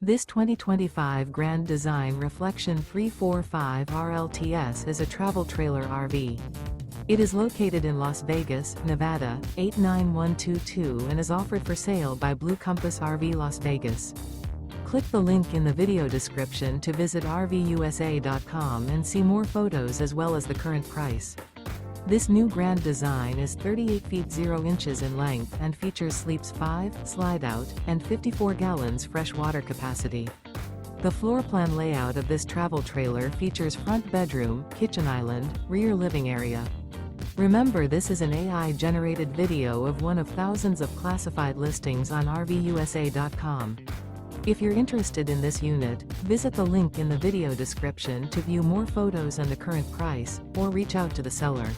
This 2025 Grand Design Reflection 345 RLTS is a travel trailer RV. It is located in Las Vegas, Nevada, 89122 and is offered for sale by Blue Compass RV Las Vegas. Click the link in the video description to visit RVUSA.com and see more photos as well as the current price. This new Grand Design is 38 feet 0 inches in length and features sleeps 5, Slideout, and 54 gallons fresh water capacity. The floor plan layout of this travel trailer features front bedroom, kitchen island, rear living area. Remember, this is an AI-generated video of one of thousands of classified listings on RVUSA.com. If you're interested in this unit, visit the link in the video description to view more photos and the current price, or reach out to the seller.